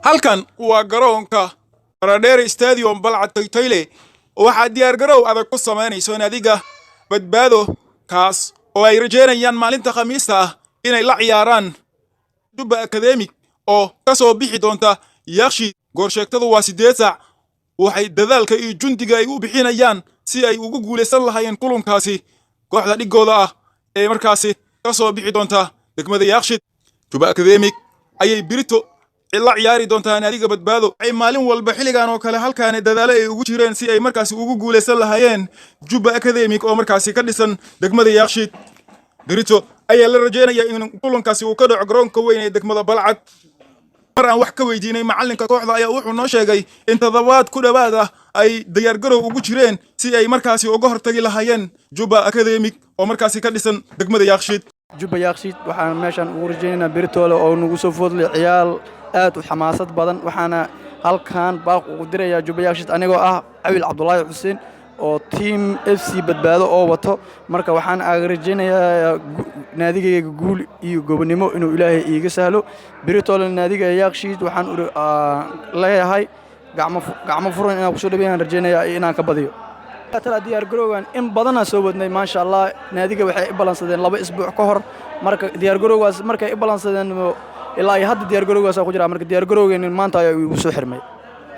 halkan waa garoonka Baradheer Stadium Balcad Taytile waxaa diyaar garow adag ku sameynayso naadiga badbaado kaas oo ay rajeynayaan maalinta Khamiista ah inay la ciyaaraan Juba Academic oo ka soo bixi doonta Yakshiid goorsheegtadu waa 8 saac waxay dadaalka iyo jundiga ay u bixinayaan si ay ugu guuleysan lahaayeen kulankaasi kooxda dhigooda ah ee markaasi ka soo bixi doonta degmada Yakshiid Juba Academic ayay birito ila ciyaari doonta naadiga badbaado ay maalin walba xiligan oo kale halkaan dadaalo ay ugu jireen si ay markaasi ugu guuleysan lahaayeen Juba Academic oo markaasi ka dhisan degmada Yakshiid birito ayaa la rajeynayaa in kulankaasi uu ka dhaco garoonka weyn ee degmada Balcad mar aan wax ka weydiinay macalinka kooxda ayaa wuxuu noo sheegay in toddobaad ku dhawaad ah ay diyaar garow ugu jireen si ay markaasi uga hortagi lahaayeen Juba Academic oo markaasi ka dhisan degmada Yakshiid Juba Yakshiid waxaan meeshan ugu rajeynaynaa biritoole oo nagu soo foodlay ciyaal aad u xamaasad badan waxaana halkan baaq ugu dirayaa Juba Yakshiid anigoo ah Awil Cabdullaahi Xuseen oo team FC badbaado oo wato marka waxaan rajeynayaa naadigayga guul iyo gobonimo inuu Ilaahay iiga sahlo biritoole naadiga Yakshiid waxaan leeyahay gacmo furan inaan ku soo dhaweeyaan rajeynayaa inaan ka badiyo tala diyaar garowgan in badan aan soo wadnay ma sha Allah naadiga waxay i balansadeen 2 isbuuc ka hor marka diyaar garowgaas markay i balansadeen ilaa ay hadda diyaar garowgaas ku jira marka diyaar garowgeen maanta ay ugu soo xirmay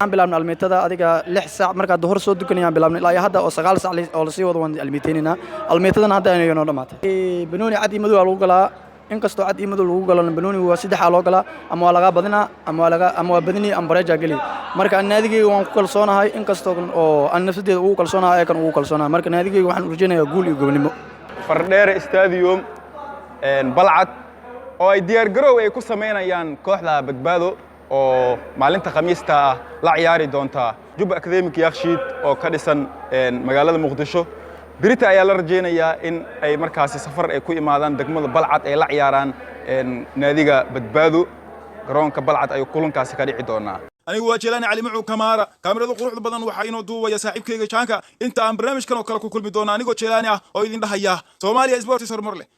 aan bilaabnay almeetada adiga 6 saac marka hor soo dukanayaan bilaabnay ilaa hadda oo 9 saac oo la sii wado waan almeeteynina almeetadan hadda ay noo dhamaatay banooni cad iyo madow lagu galaa in kasto cad iyo madow lagu galana banooni waa 3 loo galaa ama waa laga badinaa ama waa badini ama bareeja gali marka naadigayga waan ku kalsoonahay in kasto oo aan nafsadeeda ugu kalsoonahay ay kan ugu kalsoonahay marka naadigayga waxaan u rajeynayaa guul iyo gobonimo Baradheer Stadium Balcad oo ay diyaar garow ay ku sameynayaan kooxda badbaado oo maalinta Khamiista ah la ciyaari doonta Juba Academic Yakshiid oo ka dhisan magaalada Muqdisho birita ayaa la rajeynayaa in ay markaasi safar ay ku imaadaan degmada Balcad ay la ciyaaraan naadiga badbaado garoonka Balcad ay kulankaasi ka dhici doonaa anigu waa Jelani Cali Mucu Kamaara kaamirada quruxda badan waxa inoo duubaya saaxiibkayga Jaanka inta aan barnaamijkan oo kale ku kulmi doona anigoo Jelani ah oo idin dhahaya Soomaaliya Sports hormar leh